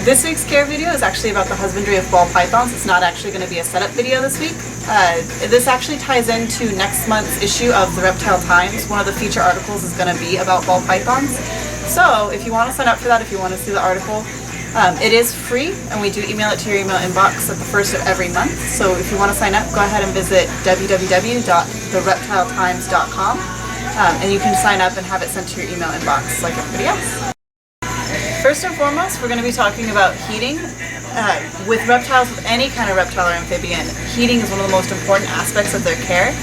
This week's care video is actually about the husbandry of ball pythons. It's not actually going to be a setup video this week. This actually ties into next month's issue of the Reptile Times. One of the feature articles is going to be about ball pythons. So if you want to sign up for that, if you want to see the article, it is free, and we do email it to your email inbox at the first of every month. So if you want to sign up, go ahead and visit www.thereptiletimes.com, and you can sign up and have it sent to your email inbox like everybody else. First and foremost, we're going to be talking about heating. With reptiles, with any kind of reptile or amphibian, heating is one of the most important aspects of their care.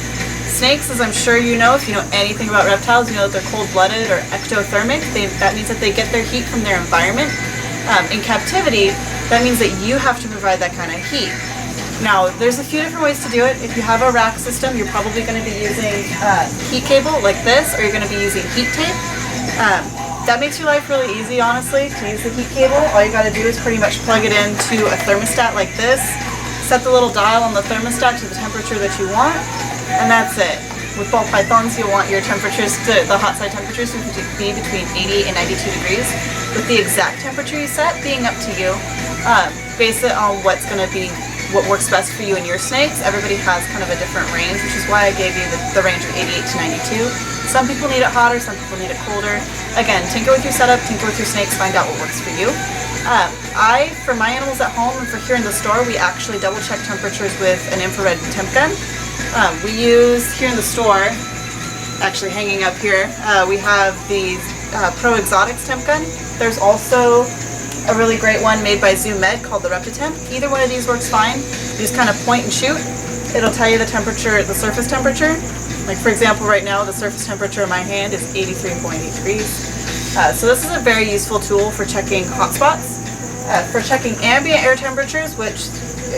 Snakes, as I'm sure you know, if you know anything about reptiles, you know that they're cold-blooded or ectothermic. That means that they get their heat from their environment. In captivity, that means that you have to provide that kind of heat. Now, there's a few different ways to do it. If you have a rack system, you're probably going to be using heat cable like this, or you're going to be using heat tape. That makes your life really easy, honestly, to use the heat cable. All you got to do is pretty much plug it into a thermostat like this, set the little dial on the thermostat to the temperature that you want, and that's it. With ball pythons, you'll want your temperatures, the hot side temperatures, to be between 80 and 92 degrees, with the exact temperature you set being up to you. Base it on what works best for you and your snakes. Everybody has kind of a different range, which is why I gave you the range of 88 to 92. Some people need it hotter, some people need it colder. Again, tinker with your setup, tinker with your snakes, find out what works for you. For my animals at home and for here in the store, we actually double check temperatures with an infrared temp gun. We use, here in the store, actually hanging up here, we have the Pro Exotics temp gun. There's also a really great one made by Zoom Med called the Reptitemp. Either one of these works fine. You just kind of point and shoot. It'll tell you the temperature, the surface temperature. Like for example, right now the surface temperature in my hand is 83.8 degrees. So this is a very useful tool for checking hot spots. For checking ambient air temperatures, which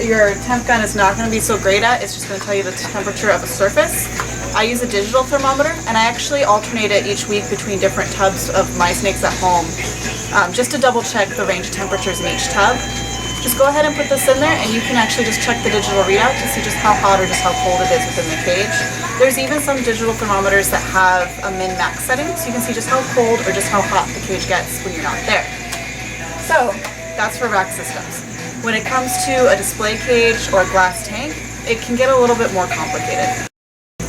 your temp gun is not going to be so great at, it's just going to tell you the temperature of a surface. I use a digital thermometer, and I actually alternate it each week between different tubs of my snakes at home, just to double check the range of temperatures in each tub. Just go ahead and put this in there, and you can actually just check the digital readout to see just how hot or just how cold it is within the cage. There's even some digital thermometers that have a min-max setting, so you can see just how cold or just how hot the cage gets when you're not there. So that's for rack systems. When it comes to a display cage or a glass tank, it can get a little bit more complicated.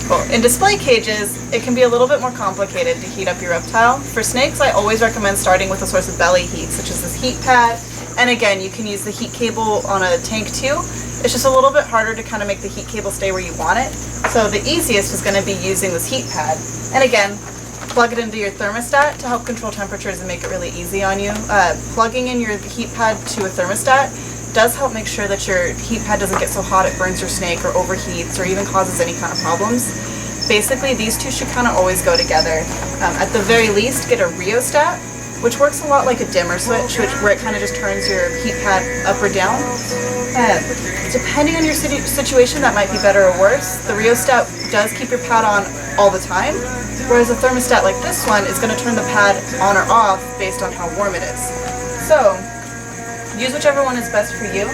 Well, in display cages, it can be a little bit more complicated to heat up your reptile. For snakes, I always recommend starting with a source of belly heat, such as this heat pad. And again, you can use the heat cable on a tank too. It's just a little bit harder to kind of make the heat cable stay where you want it. So the easiest is going to be using this heat pad. And again, plug it into your thermostat to help control temperatures and make it really easy on you. Plugging in your heat pad to a thermostat does help make sure that your heat pad doesn't get so hot it burns your snake or overheats or even causes any kind of problems. Basically, these two should kind of always go together. At the very least, get a rheostat, which works a lot like a dimmer switch, where it kind of just turns your heat pad up or down. Depending on your situation, that might be better or worse. The rheostat does keep your pad on all the time, whereas a thermostat like this one is going to turn the pad on or off based on how warm it is. So use whichever one is best for you.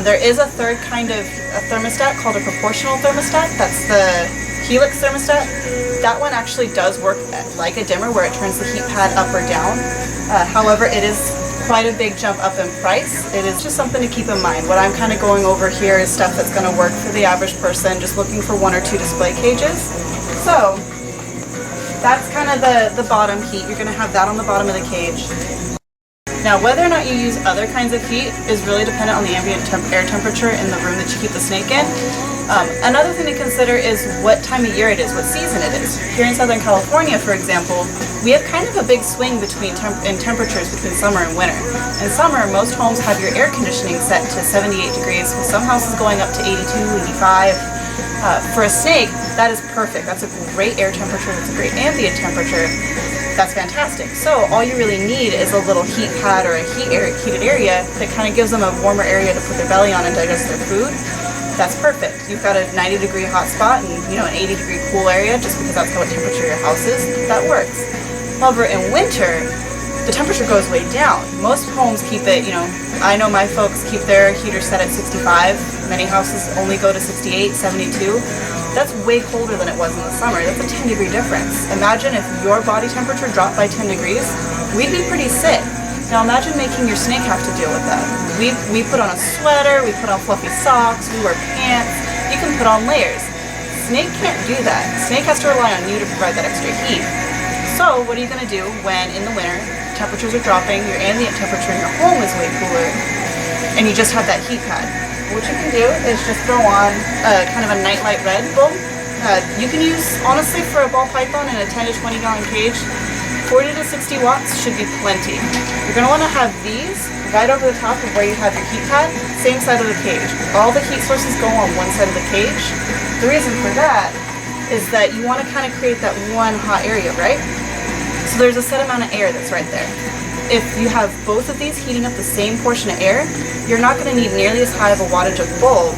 There is a third kind of a thermostat called a proportional thermostat. That's the Helix thermostat. That one actually does work like a dimmer, where it turns the heat pad up or down. However, it is quite a big jump up in price. It is just something to keep in mind. What I'm kind of going over here is stuff that's going to work for the average person just looking for 1 or 2 display cages. So that's kind of the bottom heat. You're going to have that on the bottom of the cage. Now, whether or not you use other kinds of heat is really dependent on the ambient air temperature in the room that you keep the snake in. Another thing to consider is what time of year it is, what season it is. Here in Southern California, for example, we have kind of a big swing between temperatures between summer and winter. In summer, most homes have your air conditioning set to 78 degrees, with some houses going up to 82, 85. For a snake, that is perfect. That's a great air temperature. That's a great ambient temperature. That's fantastic. So all you really need is a little heat pad or a heated area that kind of gives them a warmer area to put their belly on and digest their food. That's perfect. You've got a 90-degree hot spot and an 80-degree cool area, just because that's what temperature your house is. That works. However, in winter, the temperature goes way down. Most homes keep it, I know my folks keep their heater set at 65. Many houses only go to 68, 72. That's way colder than it was in the summer. That's a 10-degree difference. Imagine if your body temperature dropped by 10 degrees, we'd be pretty sick. Now imagine making your snake have to deal with that. We put on a sweater, we put on fluffy socks, we wear pants, you can put on layers. Snake can't do that. Snake has to rely on you to provide that extra heat. So what are you going to do when in the winter temperatures are dropping, your ambient temperature in your home is way cooler, and you just have that heat pad? What you can do is just throw on kind of a nightlight red bulb. You can use, honestly, for a ball python in a 10 to 20 gallon cage, 40 to 60 watts should be plenty. You're going to want to have these right over the top of where you have your heat pad, same side of the cage. All the heat sources go on one side of the cage. The reason for that is that you want to kind of create that one hot area, right? So there's a set amount of air that's right there. If you have both of these heating up the same portion of air, you're not going to need nearly as high of a wattage of bulb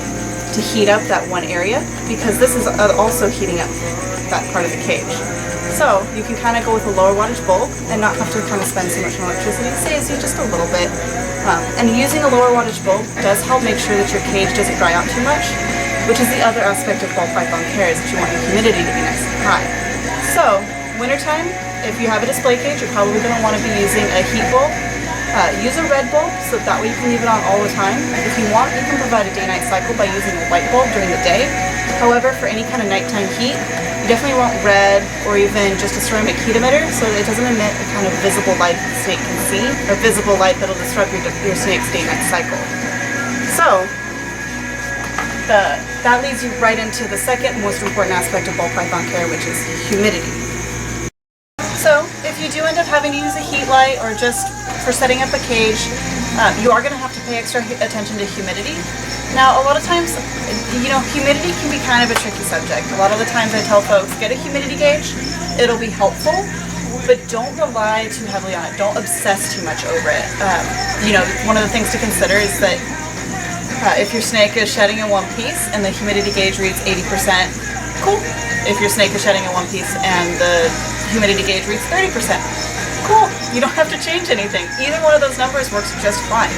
to heat up that one area, because this is also heating up that part of the cage. So you can kind of go with a lower wattage bulb and not have to kind of spend so much electricity. It saves you just a little bit. And using a lower wattage bulb does help make sure that your cage doesn't dry out too much, which is the other aspect of ball python care, is that you want your humidity to be nice and high. So wintertime, if you have a display cage, you're probably going to want to be using a heat bulb. Use a red bulb, so that way you can leave it on all the time. If you want, you can provide a day-night cycle by using a white bulb during the day. However, for any kind of nighttime heat, you definitely want red or even just a ceramic heat emitter so that it doesn't emit the kind of visible light that the snake can see, or visible light that'll disrupt your snake's day-night cycle. So, that leads you right into the second most important aspect of ball python care, which is humidity. So, if you do end up having to use a heat light or just for setting up a cage, you are going to have to pay extra attention to humidity. Now, a lot of times, humidity can be kind of a tricky subject. A lot of the times I tell folks, get a humidity gauge, it'll be helpful, but don't rely too heavily on it. Don't obsess too much over it. One of the things to consider is that if your snake is shedding in one piece and the humidity gauge reads 80%, cool. If your snake is shedding in one piece and the humidity gauge reads 30%, cool. You don't have to change anything. Either one of those numbers works just fine.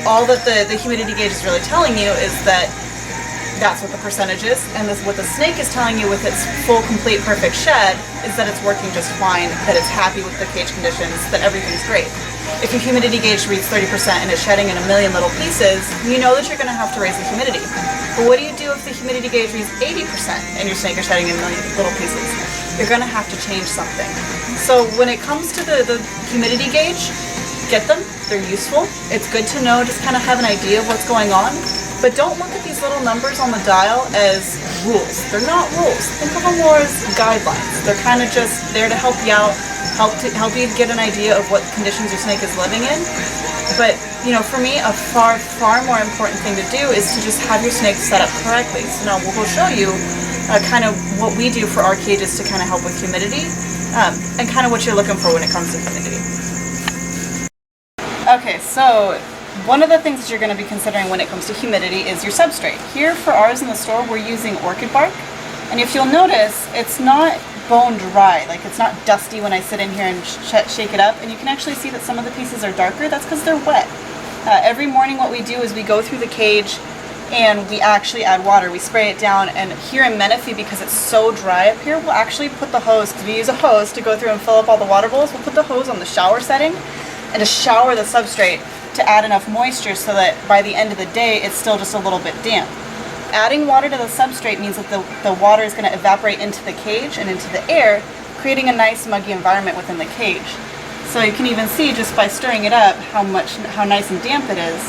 All that the humidity gauge is really telling you is that that's what the percentage is, and what the snake is telling you with its full, complete, perfect shed is that it's working just fine, that it's happy with the cage conditions, that everything's great. If your humidity gauge reads 30% and it's shedding in a million little pieces, you know that you're going to have to raise the humidity. But what do you do if the humidity gauge reads 80% and your snake is shedding in a million little pieces? You're going to have to change something. So when it comes to the humidity gauge, get them. They're useful. It's good to know, just kind of have an idea of what's going on. But don't look at these little numbers on the dial as rules. They're not rules. Think of them more as guidelines. They're kind of just there to help you out, help you get an idea of what conditions your snake is living in. But, for me, a far, far more important thing to do is to just have your snake set up correctly. So now we'll show you kind of what we do for our cages to kind of help with humidity, and kind of what you're looking for when it comes to humidity. Okay, so one of the things that you're going to be considering when it comes to humidity is your substrate. Here for ours in the store, we're using orchid bark. And if you'll notice, it's not bone dry, like it's not dusty when I sit in here and shake it up. And you can actually see that some of the pieces are darker. That's because they're wet. Every morning what we do is we go through the cage and we actually add water. We spray it down, and here in Menifee, because it's so dry up here, we'll actually put the hose, because we use a hose to go through and fill up all the water bowls. We'll put the hose on the shower setting and to shower the substrate to add enough moisture so that by the end of the day it's still just a little bit damp. Adding water to the substrate means that the water is going to evaporate into the cage and into the air, creating a nice muggy environment within the cage. So you can even see just by stirring it up how nice and damp it is.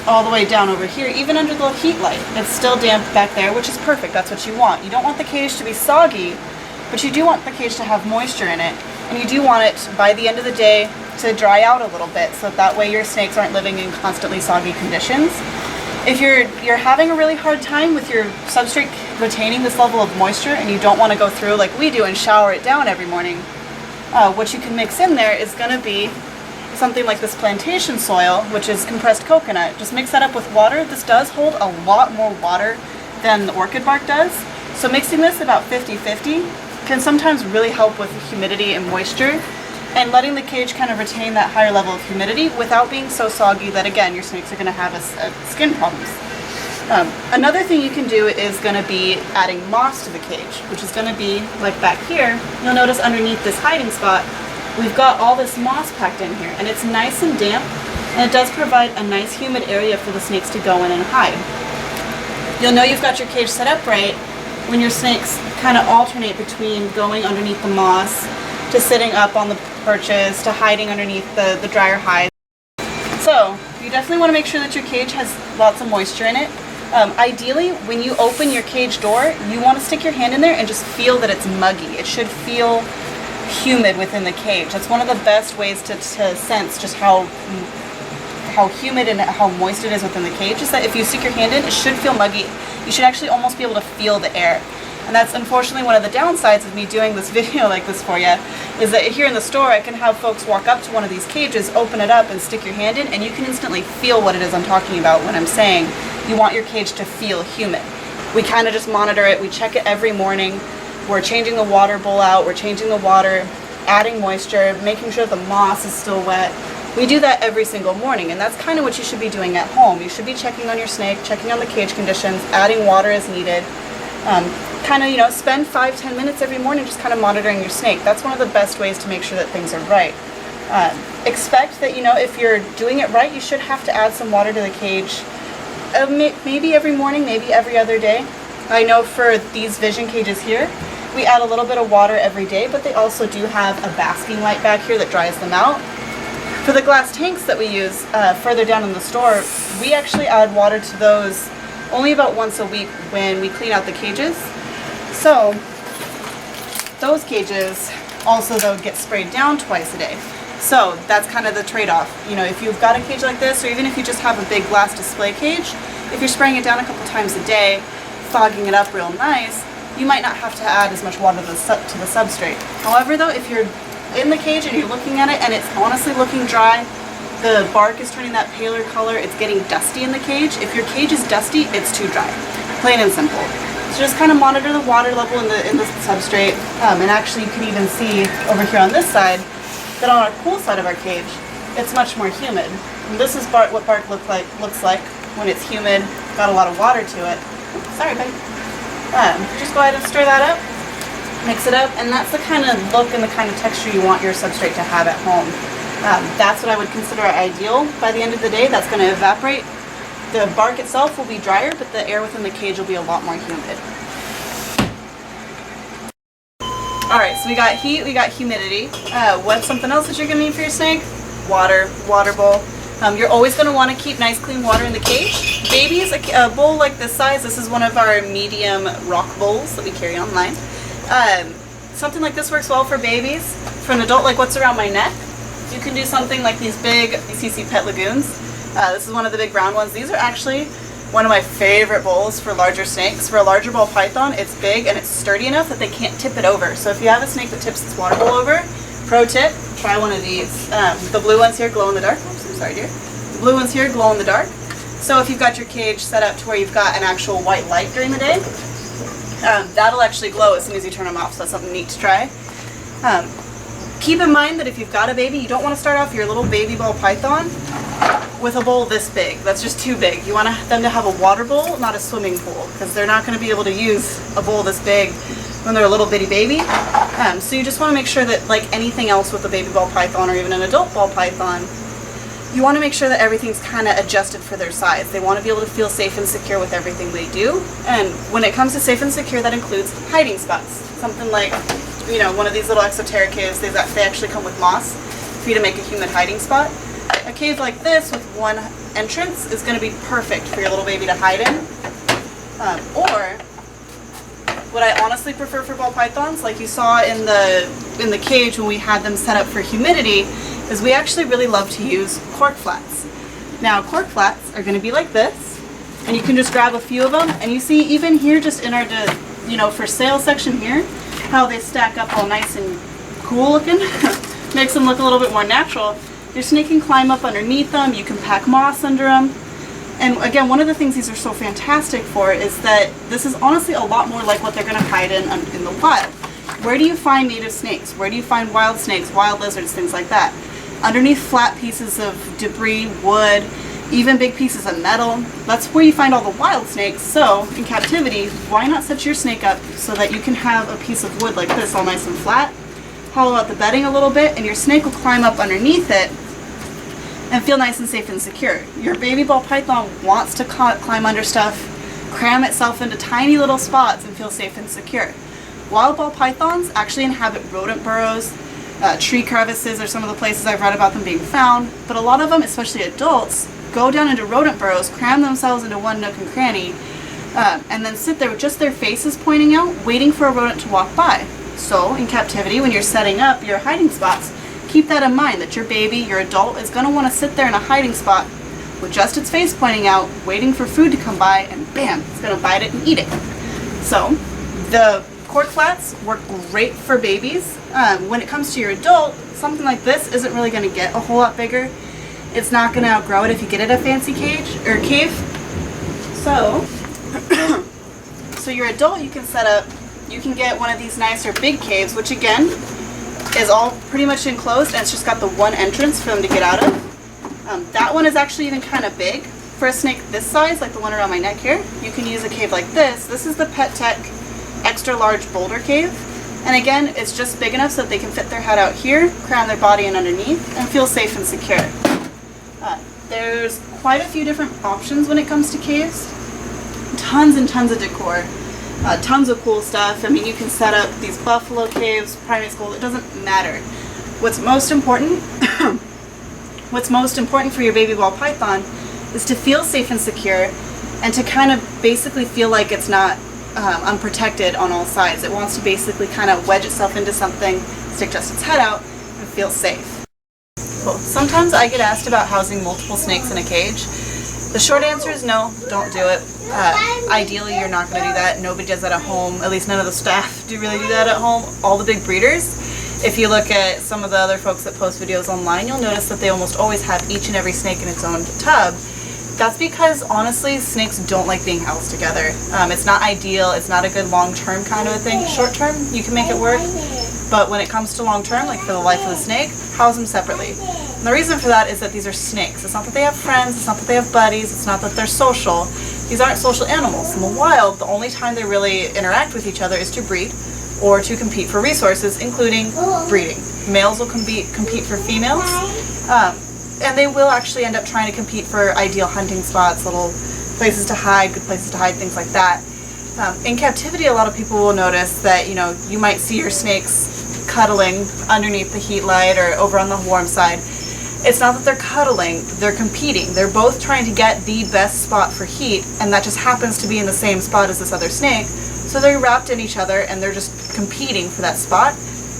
All the way down over here, even under the heat light, it's still damp back there, which is perfect. That's what you want. You don't want the cage to be soggy, but you do want the cage to have moisture in it. And you do want it, by the end of the day, to dry out a little bit, so that way your snakes aren't living in constantly soggy conditions. If you're having a really hard time with your substrate retaining this level of moisture, and you don't want to go through like we do and shower it down every morning, what you can mix in there is going to be something like this plantation soil, which is compressed coconut. Just mix that up with water. This does hold a lot more water than the orchid bark does. So mixing this about 50-50 can sometimes really help with humidity and moisture, and letting the cage kind of retain that higher level of humidity without being so soggy that, again, your snakes are going to have skin problems. Another thing you can do is going to be adding moss to the cage, which is going to be like back here. You'll notice underneath this hiding spot, we've got all this moss packed in here, and it's nice and damp, and it does provide a nice humid area for the snakes to go in and hide. You'll know you've got your cage set up right when your snakes kind of alternate between going underneath the moss to sitting up on the perches to hiding underneath the drier hides. So you definitely want to make sure that your cage has lots of moisture in it. Ideally, when you open your cage door, you want to stick your hand in there and just feel that it's muggy. It should feel humid within the cage. That's one of the best ways to sense just how humid and how moist it is within the cage, is that if you stick your hand in, it should feel muggy. You should actually almost be able to feel the air. And that's unfortunately one of the downsides of me doing this video like this for you, is that here in the store I can have folks walk up to one of these cages, open it up and stick your hand in, and you can instantly feel what it is I'm talking about when I'm saying you want your cage to feel humid. We kind of just monitor it, we check it every morning, we're changing the water bowl out, we're changing the water, adding moisture, making sure the moss is still wet. We do that every single morning, and that's kind of what you should be doing at home. You should be checking on your snake, checking on the cage conditions, adding water as needed. Kind of, you know, spend 5-10 minutes every morning just kind of monitoring your snake. That's one of the best ways to make sure that things are right. Expect that, you know, if you're doing it right, you should have to add some water to the cage maybe every morning, maybe every other day. I know for these vision cages here, we add a little bit of water every day, but they also do have a basking light back here that dries them out. For the glass tanks that we use further down in the store, we actually add water to those only about once a week when we clean out the cages. So those cages also though get sprayed down twice a day. So that's kind of the trade-off. You know, if you've got a cage like this, or even if you just have a big glass display cage, if you're spraying it down a couple times a day, fogging it up real nice, you might not have to add as much water to the substrate. However though, if you're in the cage and you're looking at it and it's honestly looking dry, the bark is turning that paler color, it's getting dusty in the cage. If your cage is dusty, it's too dry. Plain and simple. So just kind of monitor the water level in the substrate. And actually you can even see over here on this side that on our cool side of our cage, it's much more humid. And this is what bark looks like when it's humid, got a lot of water to it. Oops, sorry buddy. Just go ahead and stir that up, mix it up, and that's the kind of look and the kind of texture you want your substrate to have at home. That's what I would consider ideal. By the end of the day, that's going to evaporate. The bark itself will be drier, but the air within the cage will be a lot more humid. Alright, so we got heat, we got humidity. What's something else that you're going to need for your snake? Water bowl. You're always going to want to keep nice clean water in the cage. Babies, a bowl like this size, this is one of our medium rock bowls that we carry online. Something like this works well for babies. For an adult, like what's around my neck, you can do something like these big CC Pet Lagoons. This is one of the big brown ones. These are actually one of my favorite bowls for larger snakes. For a larger ball python, it's big and it's sturdy enough that they can't tip it over. So if you have a snake that tips this water bowl over, pro tip, try one of these. The blue ones here glow in the dark. Oops, I'm sorry dear. The blue ones here glow in the dark. So if you've got your cage set up to where you've got an actual white light during the day, that'll actually glow as soon as you turn them off, so that's something neat to try. Keep in mind that if you've got a baby, you don't want to start off your little baby ball python with a bowl this big. That's just too big. You want them to have a water bowl, not a swimming pool, because they're not going to be able to use a bowl this big when they're a little bitty baby. So you just want to make sure that, like anything else with a baby ball python or even an adult ball python, you want to make sure that everything's kind of adjusted for their size. They want to be able to feel safe and secure with everything they do. And when it comes to safe and secure, that includes hiding spots. Something like, you know, one of these little exoteric caves, they actually come with moss for you to make a humid hiding spot. A cave like this with one entrance is going to be perfect for your little baby to hide in. Or what I honestly prefer for ball pythons, like you saw in the cage when we had them set up for humidity, is we actually really love to use cork flats. Now cork flats are going to be like this, and you can just grab a few of them, and you see even here just in our for sale section here, how they stack up all nice and cool looking. Makes them look a little bit more natural. Your snake can climb up underneath them, you can pack moss under them. And again, one of the things these are so fantastic for is that this is honestly a lot more like what they're going to hide in the wild. Where do you find native snakes? Where do you find wild snakes, wild lizards, things like that? Underneath flat pieces of debris, wood, even big pieces of metal. That's where you find all the wild snakes. So in captivity, why not set your snake up so that you can have a piece of wood like this all nice and flat? hollow out the bedding a little bit, and your snake will climb up underneath it and feel nice and safe and secure. Your baby ball python wants to climb under stuff, cram itself into tiny little spots, and feel safe and secure. Wild ball pythons actually inhabit rodent burrows, tree crevices are some of the places I've read about them being found, but a lot of them, especially adults, go down into rodent burrows, cram themselves into one nook and cranny, and then sit there with just their faces pointing out, waiting for a rodent to walk by. So in captivity, when you're setting up your hiding spots, keep that in mind, that your baby, your adult, is going to want to sit there in a hiding spot with just its face pointing out, waiting for food to come by, and bam, it's going to bite it and eat it. So the cork flats work great for babies. When it comes to your adult, something like this isn't really going to get a whole lot bigger. It's not going to outgrow it if you get it a fancy cage or cave. So, so your adult, you can set up, you can get one of these nicer big caves, which again is all pretty much enclosed, and it's just got the one entrance for them to get out of. That one is actually even kind of big. For a snake this size, like the one around my neck here, you can use a cave like this. This is the Pet Tech extra large boulder cave, and again, it's just big enough so that they can fit their head out here, cram their body in underneath, and feel safe and secure. There's quite a few different options when it comes to caves. Tons and tons of decor, tons of cool stuff. I mean, you can set up these buffalo caves, primate schools, it doesn't matter. What's most important for your baby ball python is to feel safe and secure, and to kind of basically feel like it's not unprotected on all sides. It wants to basically kind of wedge itself into something, stick just its head out, and feel safe. Cool. Sometimes I get asked about housing multiple snakes in a cage. The short answer is no, don't do it. Ideally, you're not going to do that. Nobody does that at home. At least none of the staff do really do that at home. All the big breeders, if you look at some of the other folks that post videos online, you'll notice that they almost always have each and every snake in its own tub. That's because, honestly, snakes don't like being housed together. It's not ideal. It's not a good long-term kind of a thing. Short-term, you can make it work. But when it comes to long-term, like for the life of the snake, house them separately. And the reason for that is that these are snakes. It's not that they have friends. It's not that they have buddies. It's not that they're social. These aren't social animals. In the wild, the only time they really interact with each other is to breed or to compete for resources, including breeding. Males will compete for females. And they will actually end up trying to compete for ideal hunting spots, little places to hide, good places to hide, things like that. In captivity, a lot of people will notice that, you might see your snakes cuddling underneath the heat light or over on the warm side. It's not that they're cuddling, they're competing. They're both trying to get the best spot for heat, and that just happens to be in the same spot as this other snake. So they're wrapped in each other and they're just competing for that spot.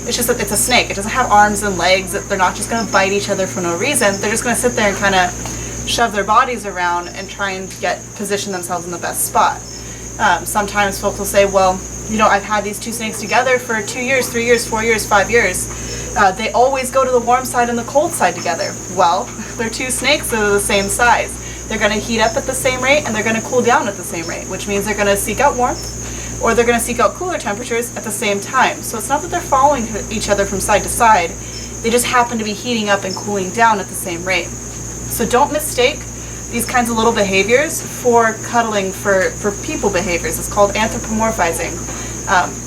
It's just that it's a snake. It doesn't have arms and legs. They're not just going to bite each other for no reason. They're just going to sit there and kind of shove their bodies around and try and position themselves in the best spot. Sometimes folks will say, well, I've had these two snakes together for 2 years, 3 years, 4 years, 5 years. They always go to the warm side and the cold side together. Well, they're two snakes that are the same size. They're going to heat up at the same rate and they're going to cool down at the same rate, which means they're going to seek out warmth, or they're going to seek out cooler temperatures at the same time. So it's not that they're following each other from side to side. They just happen to be heating up and cooling down at the same rate. So don't mistake these kinds of little behaviors for cuddling for people behaviors. It's called anthropomorphizing.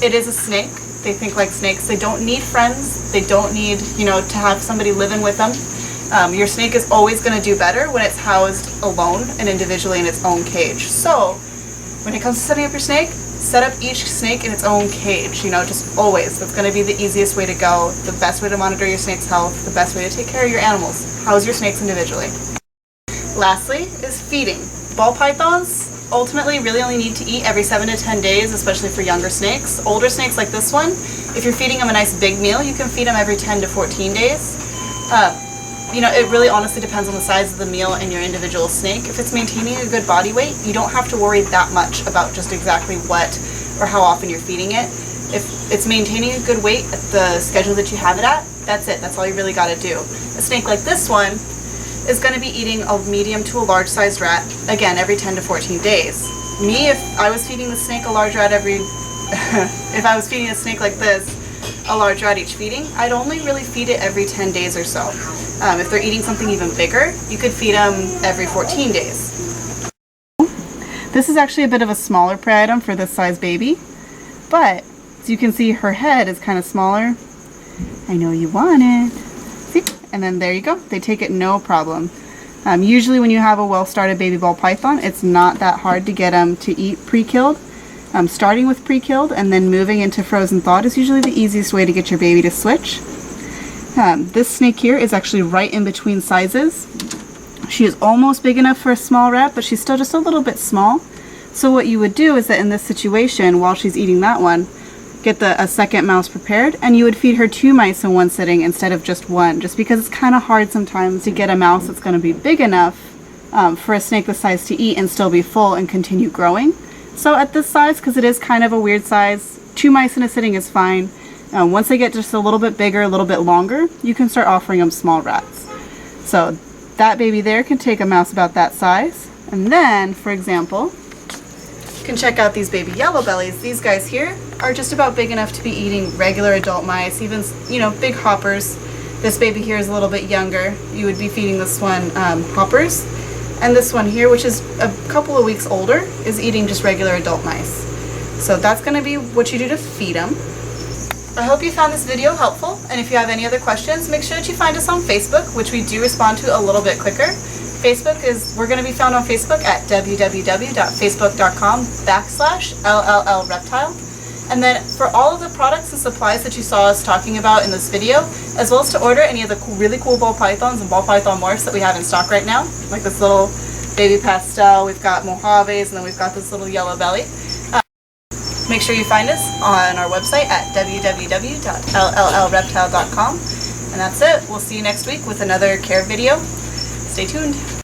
It is a snake. They think like snakes. They don't need friends. They don't need, to have somebody living with them. Your snake is always going to do better when it's housed alone and individually in its own cage. So when it comes to setting up your snake, set up each snake in its own cage, just always. That's going to be the easiest way to go, the best way to monitor your snake's health, the best way to take care of your animals. House your snakes individually. Lastly is feeding. Ball pythons ultimately really only need to eat every 7 to 10 days, especially for younger snakes. Older snakes like this one, if you're feeding them a nice big meal, you can feed them every 10 to 14 days. It really honestly depends on the size of the meal and your individual snake. If it's maintaining a good body weight, you don't have to worry that much about just exactly what or how often you're feeding it. If it's maintaining a good weight at the schedule that you have it at, that's it. That's all you really got to do. A snake like this one is going to be eating a medium to a large sized rat, again, every 10 to 14 days. Me, if I was feeding the snake a large rat if I was feeding a snake like this, a large rat each feeding, I'd only really feed it every 10 days or so. If they're eating something even bigger, you could feed them every 14 days. This is actually a bit of a smaller prey item for this size baby, but as you can see, her head is kind of smaller. I know you want it. See? And then there you go. They take it no problem. Usually when you have a well-started baby ball python, it's not that hard to get them to eat pre-killed. Starting with pre-killed and then moving into frozen thawed is usually the easiest way to get your baby to switch. This snake here is actually right in between sizes. She is almost big enough for a small rat, but she's still just a little bit small. So what you would do is that in this situation, while she's eating that one, get a second mouse prepared, and you would feed her 2 mice in one sitting instead of just one, just because it's kind of hard sometimes to get a mouse that's going to be big enough for a snake this size to eat and still be full and continue growing. So at this size, because it is kind of a weird size, 2 mice in a sitting is fine. Once they get just a little bit bigger, a little bit longer, you can start offering them small rats. So that baby there can take a mouse about that size. And then, for example, you can check out these baby yellow bellies. These guys here are just about big enough to be eating regular adult mice, even, you know, big hoppers. This baby here is a little bit younger. You would be feeding this one hoppers. And this one here, which is a couple of weeks older, is eating just regular adult mice. So that's going to be what you do to feed them. I hope you found this video helpful, and if you have any other questions, make sure that you find us on Facebook, which we do respond to a little bit quicker. We're going to be found on Facebook at www.facebook.com/LLLReptile. And then for all of the products and supplies that you saw us talking about in this video, as well as to order any of the really cool ball pythons and ball python morphs that we have in stock right now, like this little baby pastel, we've got mojaves, and then we've got this little yellow belly. Make sure you find us on our website at www.LLLReptile.com. And that's it. We'll see you next week with another care video. Stay tuned.